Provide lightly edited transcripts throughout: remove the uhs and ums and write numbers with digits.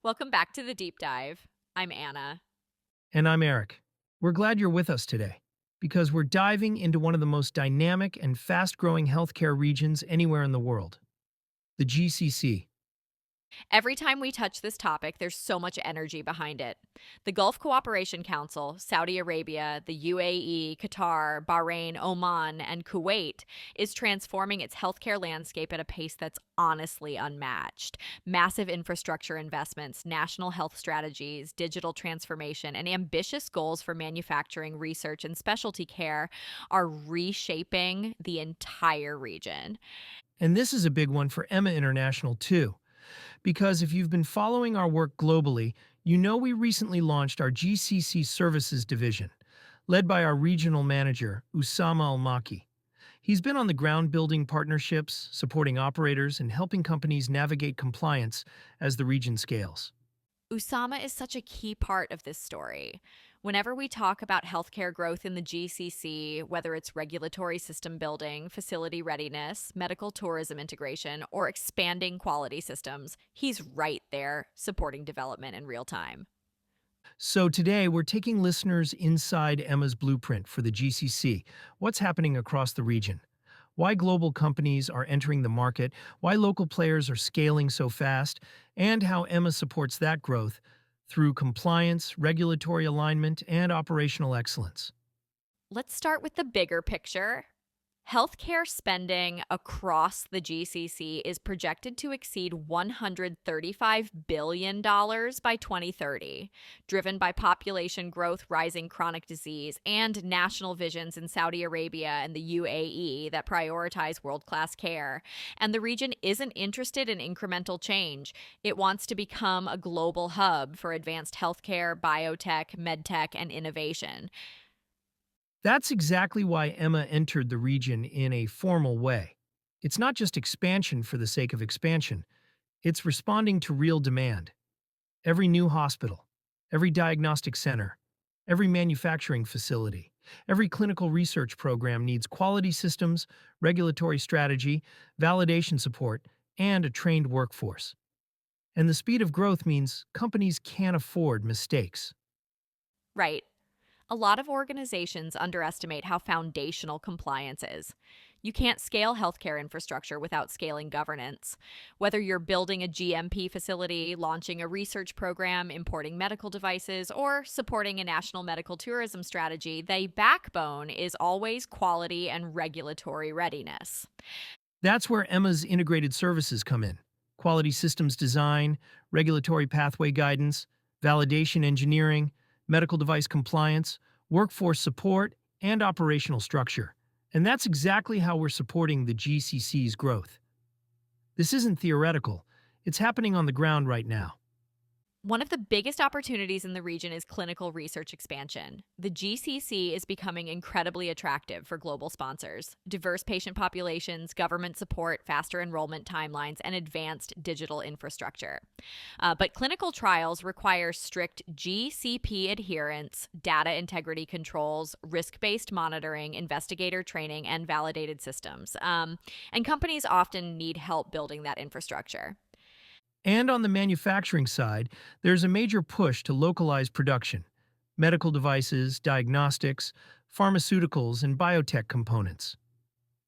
Welcome back to the deep dive. I'm Anna. And I'm Eric. We're glad you're with us today because we're diving into one of the most dynamic and fast growing healthcare regions anywhere in the world, the GCC. Every time we touch this topic, there's so much energy behind it. The Gulf Cooperation Council, Saudi Arabia, the UAE, Qatar, Bahrain, Oman, and Kuwait is transforming its healthcare landscape at a pace that's honestly unmatched. Massive infrastructure investments, national health strategies, digital transformation, and ambitious goals for manufacturing, research, and specialty care are reshaping the entire region. And this is a big one for Emma International, too, because if you've been following our work globally, you know we recently launched our GCC Services Division, led by our regional manager, Usama Al-Maki. He's been on the ground building partnerships, supporting operators, and helping companies navigate compliance as the region scales. Usama is such a key part of this story. Whenever we talk about healthcare growth in the GCC, whether it's regulatory system building, facility readiness, medical tourism integration, or expanding quality systems, he's right there supporting development in real time. So today we're taking listeners inside Emma's blueprint for the GCC. What's happening across the region? Why global companies are entering the market, why local players are scaling so fast, and how Emma supports that growth through compliance, regulatory alignment, and operational excellence. Let's start with the bigger picture. Healthcare spending across the GCC is projected to exceed $135 billion by 2030, driven by population growth, rising chronic disease, and national visions in Saudi Arabia and the UAE that prioritize world class care. And the region isn't interested in incremental change. It wants to become a global hub for advanced healthcare, biotech, medtech, and innovation. That's exactly why Emma entered the region in a formal way. It's not just expansion for the sake of expansion, it's responding to real demand. Every new hospital, every diagnostic center, every manufacturing facility, every clinical research program needs quality systems, regulatory strategy, validation support, and a trained workforce. And the speed of growth means companies can't afford mistakes. Right. A lot of organizations underestimate how foundational compliance is. You can't scale healthcare infrastructure without scaling governance. Whether you're building a GMP facility, launching a research program, importing medical devices, or supporting a national medical tourism strategy, the backbone is always quality and regulatory readiness. That's where Emma's integrated services come in: quality systems design, regulatory pathway guidance, validation engineering, medical device compliance, workforce support, and operational structure. And that's exactly how we're supporting the GCC's growth. This isn't theoretical, it's happening on the ground right now. One of the biggest opportunities in the region is clinical research expansion. The GCC is becoming incredibly attractive for global sponsors. Diverse patient populations, government support, faster enrollment timelines, and advanced digital infrastructure. But clinical trials require strict GCP adherence, data integrity controls, risk based monitoring, investigator training, and validated systems. And companies often need help building that infrastructure. And on the manufacturing side, there's a major push to localize production: medical devices, diagnostics, pharmaceuticals, and biotech components.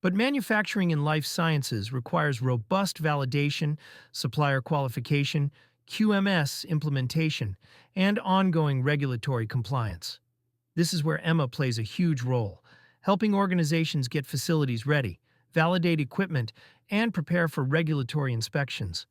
But manufacturing in life sciences requires robust validation, supplier qualification, QMS implementation, and ongoing regulatory compliance. This is where Emma plays a huge role, helping organizations get facilities ready, validate equipment, and prepare for regulatory inspections.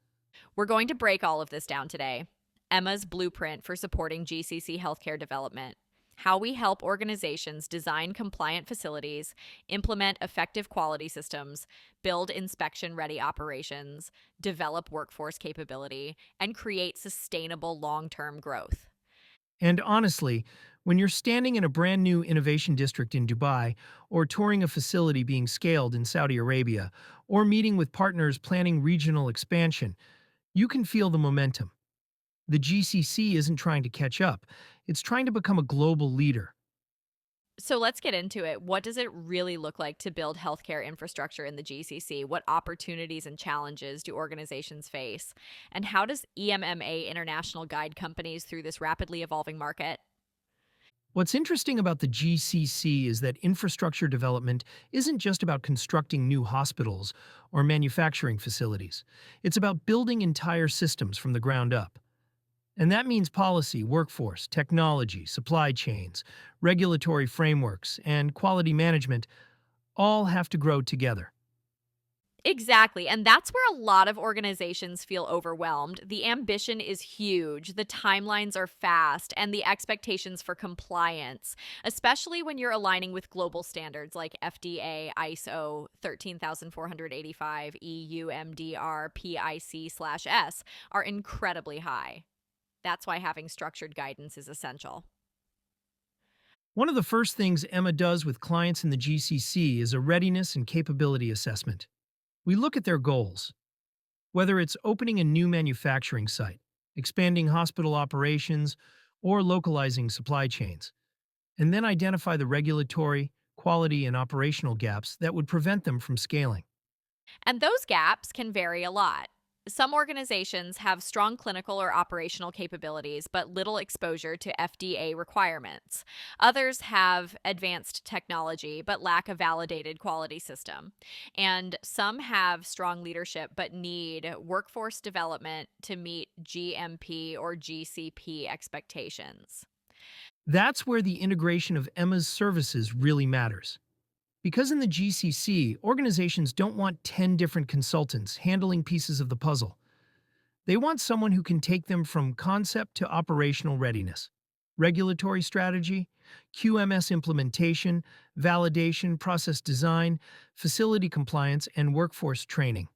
We're going to break all of this down today. Emma's blueprint for supporting GCC healthcare development, how we help organizations design compliant facilities, implement effective quality systems, build inspection ready operations, develop workforce capability, and create sustainable long term growth. And honestly, when you're standing in a brand new innovation district in Dubai, or touring a facility being scaled in Saudi Arabia, or meeting with partners planning regional expansion, you can feel the momentum. The GCC isn't trying to catch up, it's trying to become a global leader. So let's get into it. What does it really look like to build healthcare infrastructure in the GCC? What opportunities and challenges do organizations face? And how does EMMA International guide companies through this rapidly evolving market? What's interesting about the GCC is that infrastructure development isn't just about constructing new hospitals or manufacturing facilities. It's about building entire systems from the ground up. And that means policy, workforce, technology, supply chains, regulatory frameworks, and quality management all have to grow together. Exactly. And that's where a lot of organizations feel overwhelmed. The ambition is huge, the timelines are fast, and the expectations for compliance, especially when you're aligning with global standards like FDA, ISO 13485, EU MDR, PIC/S, are incredibly high. That's why having structured guidance is essential. One of the first things Emma does with clients in the GCC is a readiness and capability assessment. We look at their goals, whether it's opening a new manufacturing site, expanding hospital operations, or localizing supply chains, and then identify the regulatory, quality, and operational gaps that would prevent them from scaling. And those gaps can vary a lot. Some organizations have strong clinical or operational capabilities, but little exposure to FDA requirements. Others have advanced technology, but lack a validated quality system. And some have strong leadership, but need workforce development to meet GMP or GCP expectations. That's where the integration of Emma's services really matters. Because in the GCC, organizations don't want 10 different consultants handling pieces of the puzzle. They want someone who can take them from concept to operational readiness. Regulatory strategy, QMS implementation, validation, process design, facility compliance, and workforce training.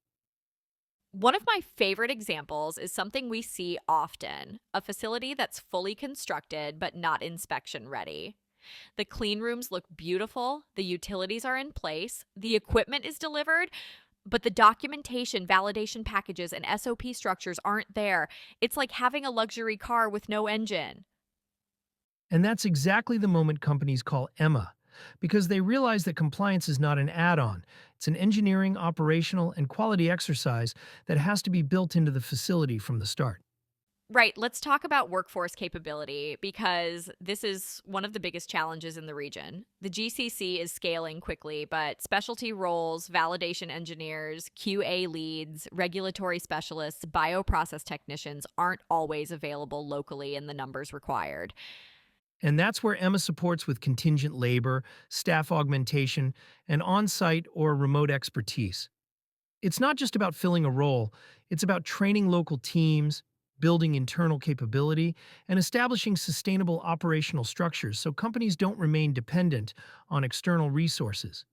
One of my favorite examples is something we see often, a facility that's fully constructed but not inspection ready. The clean rooms look beautiful, the utilities are in place, the equipment is delivered, but the documentation, validation packages, and SOP structures aren't there. It's like having a luxury car with no engine. And that's exactly the moment companies call Emma, because they realize that compliance is not an add-on. It's an engineering, operational, and quality exercise that has to be built into the facility from the start. Right. Let's talk about workforce capability because this is one of the biggest challenges in the region. The GCC is scaling quickly, but specialty roles, validation engineers, QA leads, regulatory specialists, bioprocess technicians aren't always available locally in the numbers required. And that's where Emma supports with contingent labor, staff augmentation, and on-site or remote expertise. It's not just about filling a role, it's about training local teams, building internal capability, and establishing sustainable operational structures so companies don't remain dependent on external resources.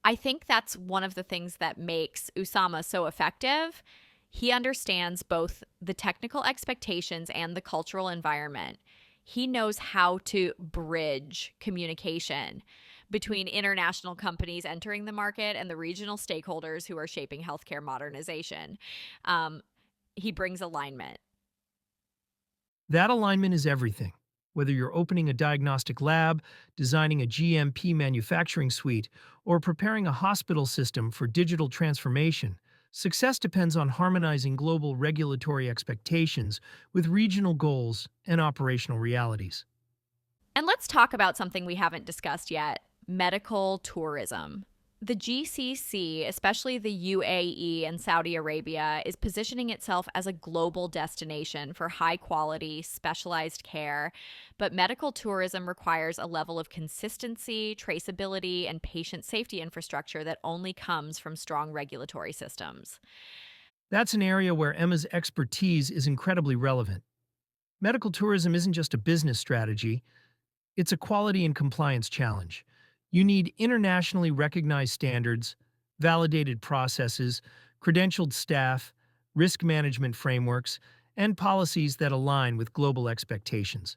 I think that's one of the things that makes Usama so effective. He understands both the technical expectations and the cultural environment. He knows how to bridge communication between international companies entering the market and the regional stakeholders who are shaping healthcare modernization. Um, he brings alignment. That alignment is everything. Whether you're opening a diagnostic lab, designing a GMP manufacturing suite, or preparing a hospital system for digital transformation, success depends on harmonizing global regulatory expectations with regional goals and operational realities. And let's talk about something we haven't discussed yet: medical tourism. The GCC, especially the UAE and Saudi Arabia, is positioning itself as a global destination for high quality, specialized care. But medical tourism requires a level of consistency, traceability, and patient safety infrastructure that only comes from strong regulatory systems. That's an area where Emma's expertise is incredibly relevant. Medical tourism isn't just a business strategy, it's a quality and compliance challenge. You need internationally recognized standards, validated processes, credentialed staff, risk management frameworks, and policies that align with global expectations.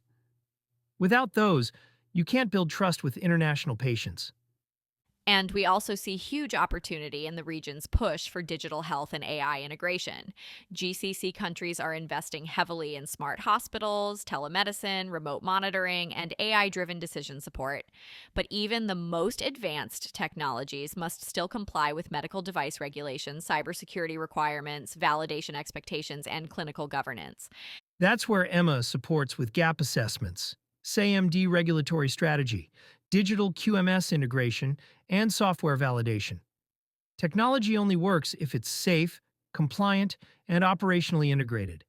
Without those, you can't build trust with international patients. And we also see huge opportunity in the region's push for digital health and AI integration. GCC countries are investing heavily in smart hospitals, telemedicine, remote monitoring, and AI driven decision support. But even the most advanced technologies must still comply with medical device regulations, cybersecurity requirements, validation expectations, and clinical governance. That's where Emma supports with gap assessments, SAMD regulatory strategy, digital QMS integration, and software validation. Technology only works if it's safe, compliant, and operationally integrated.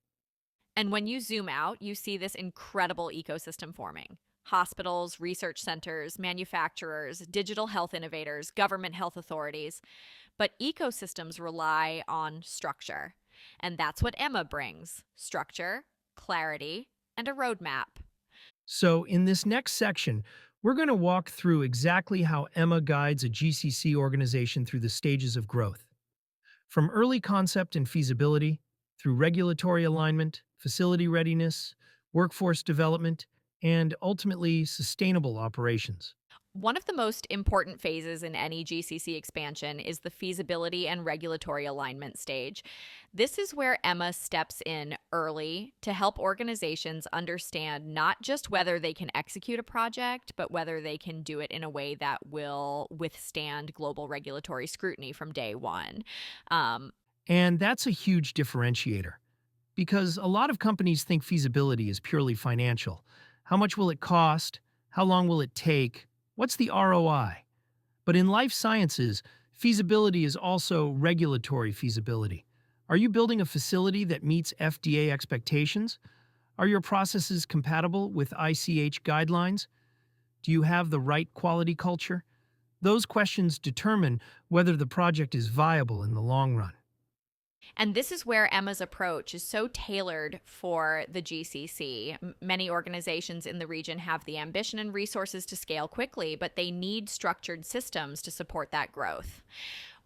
And when you zoom out, you see this incredible ecosystem forming. Hospitals, research centers, manufacturers, digital health innovators, government health authorities. But ecosystems rely on structure. And that's what Emma brings: structure, clarity, and a roadmap. So, in this next section, we're going to walk through exactly how Emma guides a GCC organization through the stages of growth. From early concept and feasibility, through regulatory alignment, facility readiness, workforce development, and ultimately sustainable operations. One of the most important phases in any GCC expansion is the feasibility and regulatory alignment stage. This is where Emma steps in early to help organizations understand not just whether they can execute a project, but whether they can do it in a way that will withstand global regulatory scrutiny from day one. Um, And that's a huge differentiator because a lot of companies think feasibility is purely financial. How much will it cost? How long will it take? What's the ROI? But in life sciences, feasibility is also regulatory feasibility. Are you building a facility that meets FDA expectations? Are your processes compatible with ICH guidelines? Do you have the right quality culture? Those questions determine whether the project is viable in the long run. And this is where Emma's approach is so tailored for the GCC. Many organizations in the region have the ambition and resources to scale quickly, but they need structured systems to support that growth.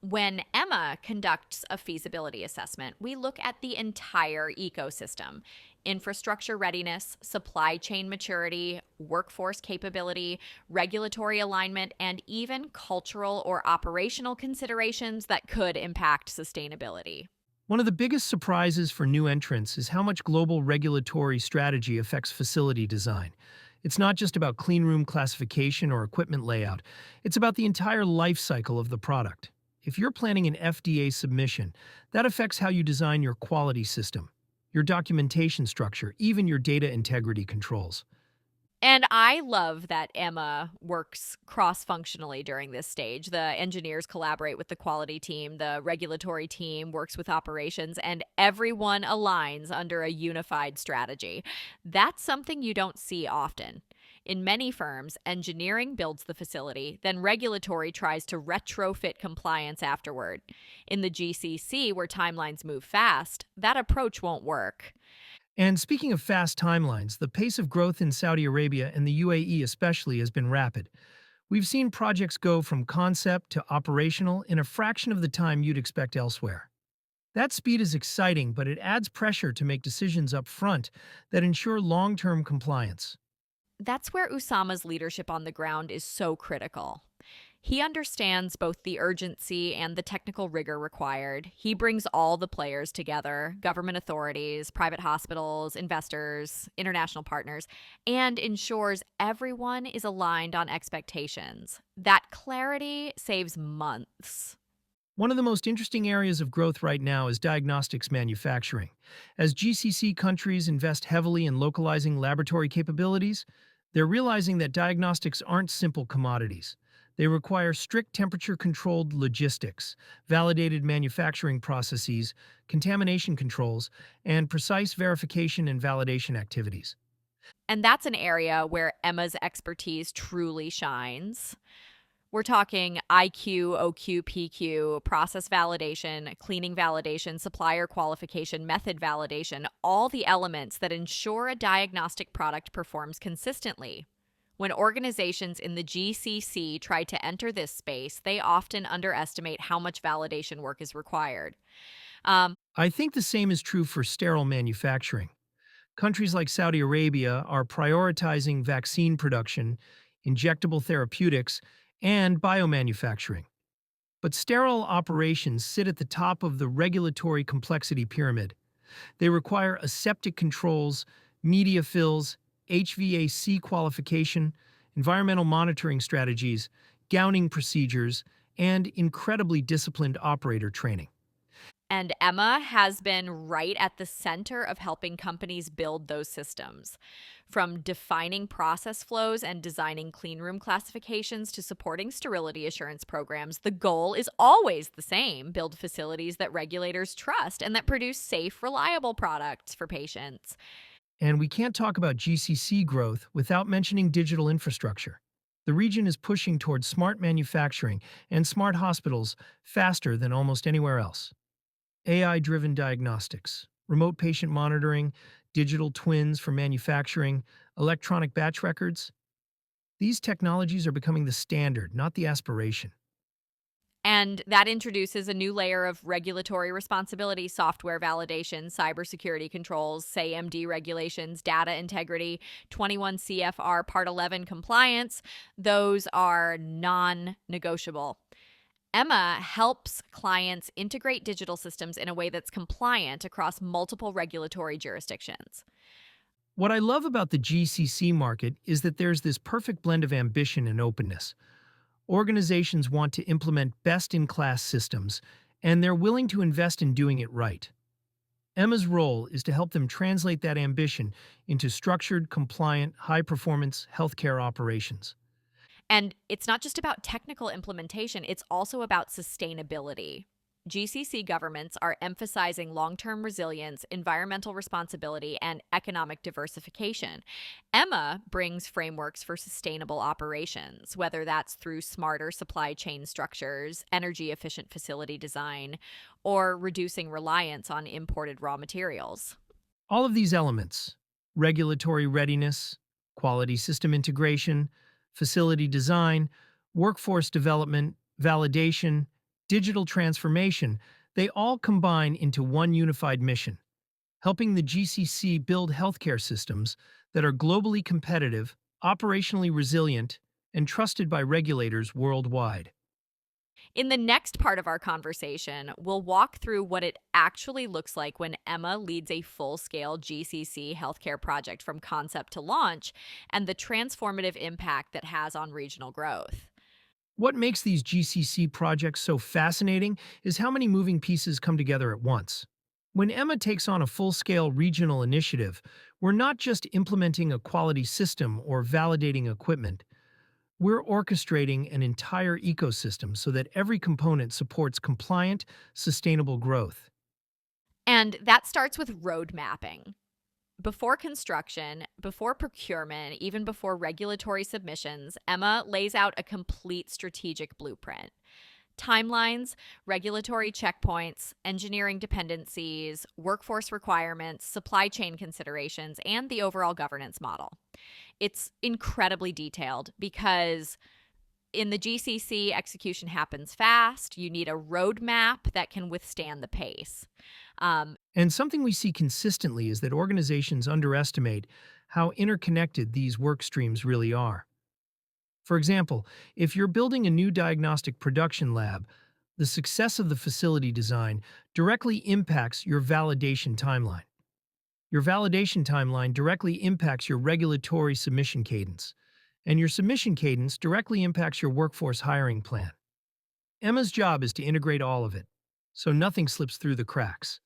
When Emma conducts a feasibility assessment, we look at the entire ecosystem: infrastructure readiness, supply chain maturity, workforce capability, regulatory alignment, and even cultural or operational considerations that could impact sustainability. One of the biggest surprises for new entrants is how much global regulatory strategy affects facility design. It's not just about cleanroom classification or equipment layout, it's about the entire life cycle of the product. If you're planning an FDA submission, that affects how you design your quality system, your documentation structure, even your data integrity controls. And I love that Emma works cross functionally during this stage. The engineers collaborate with the quality team, the regulatory team works with operations, and everyone aligns under a unified strategy. That's something you don't see often. In many firms, engineering builds the facility, then regulatory tries to retrofit compliance afterward. In the GCC, where timelines move fast, that approach won't work. And speaking of fast timelines, the pace of growth in Saudi Arabia and the UAE especially has been rapid. We've seen projects go from concept to operational in a fraction of the time you'd expect elsewhere. That speed is exciting, but it adds pressure to make decisions up front that ensure long-term compliance. That's where Usama's leadership on the ground is so critical. He understands both the urgency and the technical rigor required. He brings all the players together: government authorities, private hospitals, investors, international partners, and ensures everyone is aligned on expectations. That clarity saves months. One of the most interesting areas of growth right now is diagnostics manufacturing. As GCC countries invest heavily in localizing laboratory capabilities, they're realizing that diagnostics aren't simple commodities. They require strict temperature-controlled logistics, validated manufacturing processes, contamination controls, and precise verification and validation activities. And that's an area where Emma's expertise truly shines. We're talking IQ, OQ, PQ, process validation, cleaning validation, supplier qualification, method validation, all the elements that ensure a diagnostic product performs consistently. When organizations in the GCC try to enter this space, they often underestimate how much validation work is required. Um, I think the same is true for sterile manufacturing. Countries like Saudi Arabia are prioritizing vaccine production, injectable therapeutics, and biomanufacturing. But sterile operations sit at the top of the regulatory complexity pyramid. They require aseptic controls, media fills, HVAC qualification, environmental monitoring strategies, gowning procedures, and incredibly disciplined operator training. And Emma has been right at the center of helping companies build those systems. From defining process flows and designing cleanroom classifications to supporting sterility assurance programs, the goal is always the same: build facilities that regulators trust and that produce safe, reliable products for patients. And we can't talk about GCC growth without mentioning digital infrastructure. The region is pushing towards smart manufacturing and smart hospitals faster than almost anywhere else. AI-driven diagnostics, remote patient monitoring, digital twins for manufacturing, electronic batch records. These technologies are becoming the standard, not the aspiration. And that introduces a new layer of regulatory responsibility: software validation, cybersecurity controls, SAMD regulations, data integrity, 21 CFR Part 11 compliance. Those are non negotiable. Emma helps clients integrate digital systems in a way that's compliant across multiple regulatory jurisdictions. What I love about the GCC market is that there's this perfect blend of ambition and openness. Organizations want to implement best-in-class systems, and they're willing to invest in doing it right. Emma's role is to help them translate that ambition into structured, compliant, high-performance healthcare operations. And it's not just about technical implementation, it's also about sustainability. GCC governments are emphasizing long term resilience, environmental responsibility, and economic diversification. Emma brings frameworks for sustainable operations, whether that's through smarter supply chain structures, energy efficient facility design, or reducing reliance on imported raw materials. All of these elements, regulatory readiness, quality system integration, facility design, workforce development, validation, digital transformation, they all combine into one unified mission, helping the GCC build healthcare systems that are globally competitive, operationally resilient, and trusted by regulators worldwide. In the next part of our conversation, we'll walk through what it actually looks like when Emma leads a full scale GCC healthcare project from concept to launch, and the transformative impact that has on regional growth. What makes these GCC projects so fascinating is how many moving pieces come together at once. When Emma takes on a full-scale regional initiative, we're not just implementing a quality system or validating equipment. We're orchestrating an entire ecosystem so that every component supports compliant, sustainable growth. And that starts with road mapping. Before construction, before procurement, even before regulatory submissions, Emma lays out a complete strategic blueprint: timelines, regulatory checkpoints, engineering dependencies, workforce requirements, supply chain considerations, and the overall governance model. It's incredibly detailed because in the GCC, execution happens fast. You need a roadmap that can withstand the pace. Um, And something we see consistently is that organizations underestimate how interconnected these work streams really are. For example, if you're building a new diagnostic production lab, the success of the facility design directly impacts your validation timeline. Your validation timeline directly impacts your regulatory submission cadence, and your submission cadence directly impacts your workforce hiring plan. Emma's job is to integrate all of it, so nothing slips through the cracks.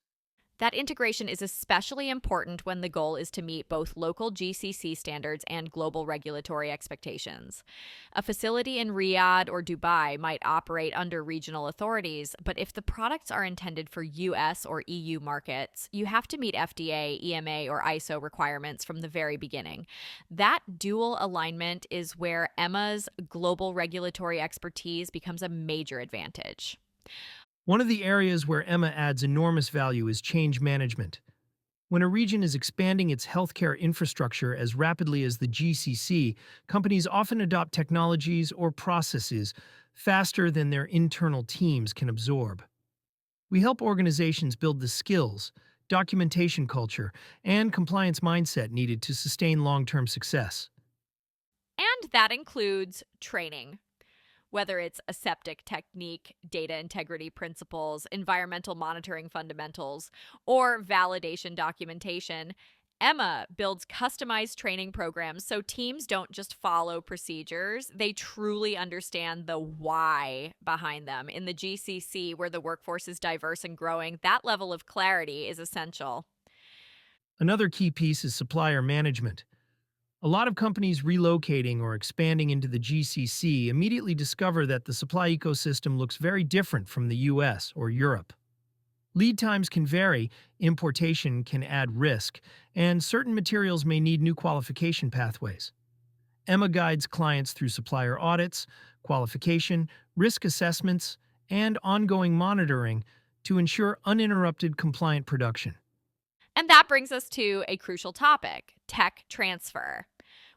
That integration is especially important when the goal is to meet both local GCC standards and global regulatory expectations. A facility in Riyadh or Dubai might operate under regional authorities, but if the products are intended for US or EU markets, you have to meet FDA, EMA, or ISO requirements from the very beginning. That dual alignment is where Emma's global regulatory expertise becomes a major advantage. One of the areas where Emma adds enormous value is change management. When a region is expanding its healthcare infrastructure as rapidly as the GCC, companies often adopt technologies or processes faster than their internal teams can absorb. We help organizations build the skills, documentation culture, and compliance mindset needed to sustain long-term success. And that includes training. Whether it's aseptic technique, data integrity principles, environmental monitoring fundamentals, or validation documentation, Emma builds customized training programs so teams don't just follow procedures, they truly understand the why behind them. In the GCC, where the workforce is diverse and growing, that level of clarity is essential. Another key piece is supplier management. A lot of companies relocating or expanding into the GCC immediately discover that the supply ecosystem looks very different from the US or Europe. Lead times can vary, importation can add risk, and certain materials may need new qualification pathways. Emma guides clients through supplier audits, qualification, risk assessments, and ongoing monitoring to ensure uninterrupted compliant production. And that brings us to a crucial topic: tech transfer.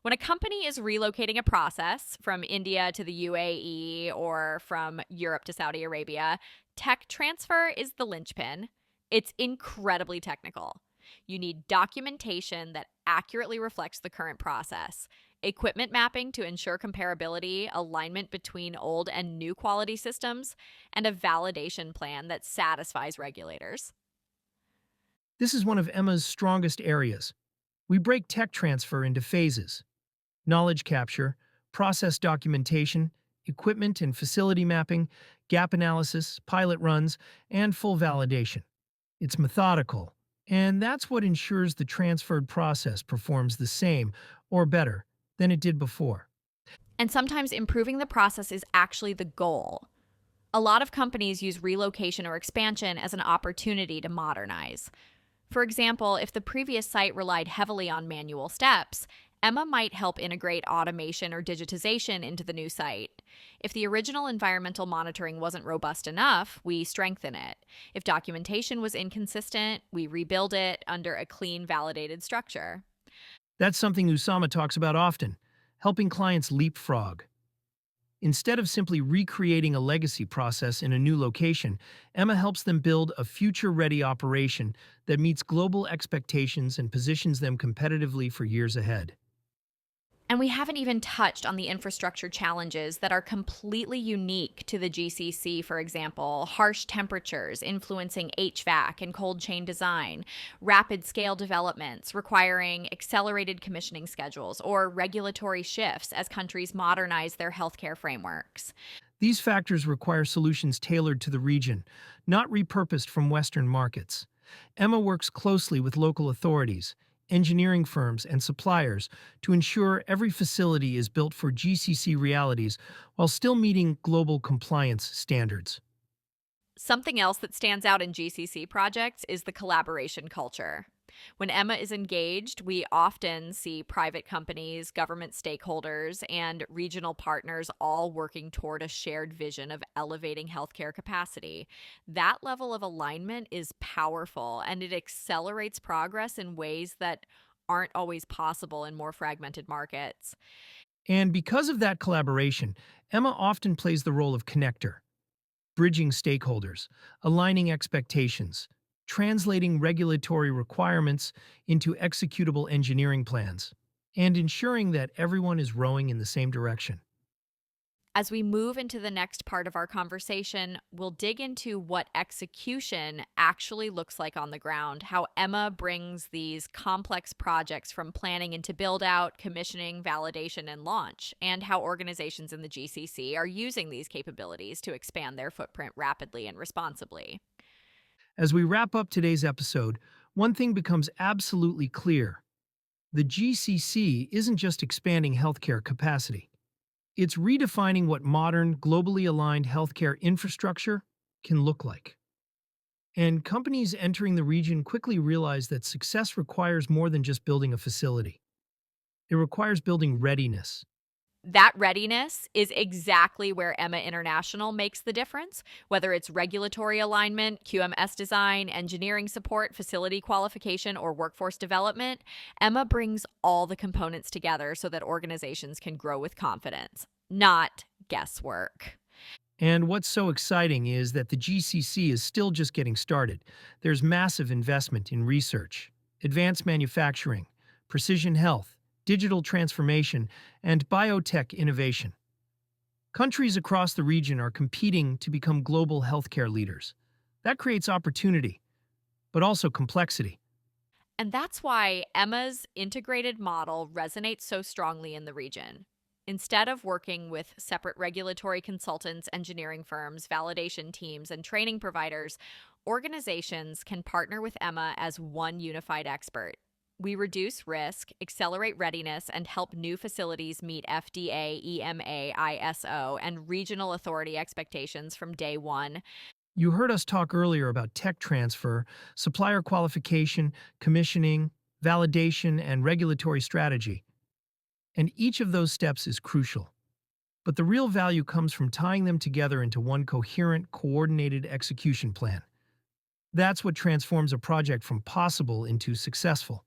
When a company is relocating a process from India to the UAE or from Europe to Saudi Arabia, tech transfer is the linchpin. It's incredibly technical. You need documentation that accurately reflects the current process, equipment mapping to ensure comparability, alignment between old and new quality systems, and a validation plan that satisfies regulators. This is one of Emma's strongest areas. We break tech transfer into phases: knowledge capture, process documentation, equipment and facility mapping, gap analysis, pilot runs, and full validation. It's methodical, and that's what ensures the transferred process performs the same or better than it did before. And sometimes improving the process is actually the goal. A lot of companies use relocation or expansion as an opportunity to modernize. For example, if the previous site relied heavily on manual steps, Emma might help integrate automation or digitization into the new site. If the original environmental monitoring wasn't robust enough, we strengthen it. If documentation was inconsistent, we rebuild it under a clean, validated structure. That's something Usama talks about often: helping clients leapfrog. Instead of simply recreating a legacy process in a new location, Emma helps them build a future-ready operation that meets global expectations and positions them competitively for years ahead. And we haven't even touched on the infrastructure challenges that are completely unique to the GCC, for example, harsh temperatures influencing HVAC and cold chain design, rapid scale developments requiring accelerated commissioning schedules, or regulatory shifts as countries modernize their healthcare frameworks. These factors require solutions tailored to the region, not repurposed from Western markets. Emma works closely with local authorities, engineering firms, and suppliers to ensure every facility is built for GCC realities while still meeting global compliance standards. Something else that stands out in GCC projects is the collaboration culture. When Emma is engaged, we often see private companies, government stakeholders, and regional partners all working toward a shared vision of elevating healthcare capacity. That level of alignment is powerful, and it accelerates progress in ways that aren't always possible in more fragmented markets. And because of that collaboration, Emma often plays the role of connector, bridging stakeholders, aligning expectations, translating regulatory requirements into executable engineering plans, and ensuring that everyone is rowing in the same direction. As we move into the next part of our conversation, we'll dig into what execution actually looks like on the ground, how Emma brings these complex projects from planning into build out, commissioning, validation, and launch, and how organizations in the GCC are using these capabilities to expand their footprint rapidly and responsibly. As we wrap up today's episode, one thing becomes absolutely clear: the GCC isn't just expanding healthcare capacity. It's redefining what modern, globally aligned healthcare infrastructure can look like. And companies entering the region quickly realize that success requires more than just building a facility. It requires building readiness. That readiness is exactly where Emma International makes the difference. Whether it's regulatory alignment, QMS design, engineering support, facility qualification, or workforce development, Emma brings all the components together so that organizations can grow with confidence, not guesswork. And what's so exciting is that the GCC is still just getting started. There's massive investment in research, advanced manufacturing, precision health, digital transformation, and biotech innovation. Countries across the region are competing to become global healthcare leaders. That creates opportunity, but also complexity. And that's why Emma's integrated model resonates so strongly in the region. Instead of working with separate regulatory consultants, engineering firms, validation teams, and training providers, organizations can partner with Emma as one unified expert. We reduce risk, accelerate readiness, and help new facilities meet FDA, EMA, ISO, and regional authority expectations from day one. You heard us talk earlier about tech transfer, supplier qualification, commissioning, validation, and regulatory strategy. And each of those steps is crucial. But the real value comes from tying them together into one coherent, coordinated execution plan. That's what transforms a project from possible into successful.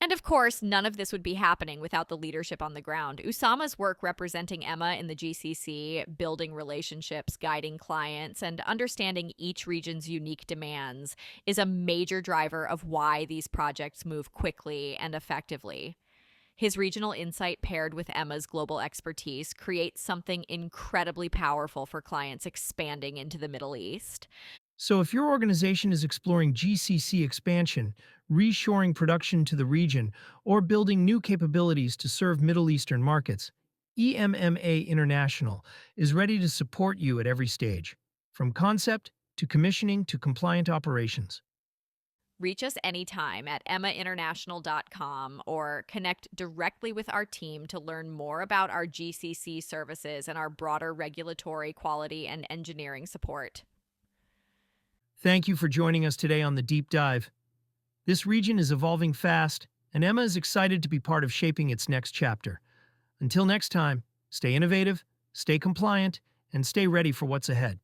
And of course, none of this would be happening without the leadership on the ground. Usama's work representing Emma in the GCC, building relationships, guiding clients, and understanding each region's unique demands is a major driver of why these projects move quickly and effectively. His regional insight paired with Emma's global expertise creates something incredibly powerful for clients expanding into the Middle East. So if your organization is exploring GCC expansion, reshoring production to the region, or building new capabilities to serve Middle Eastern markets, EMMA International is ready to support you at every stage, from concept to commissioning to compliant operations. Reach us anytime at emmainternational.com or connect directly with our team to learn more about our GCC services and our broader regulatory, quality, and engineering support. Thank you for joining us today on the Deep Dive. This region is evolving fast, and Emma is excited to be part of shaping its next chapter. Until next time, stay innovative, stay compliant, and stay ready for what's ahead.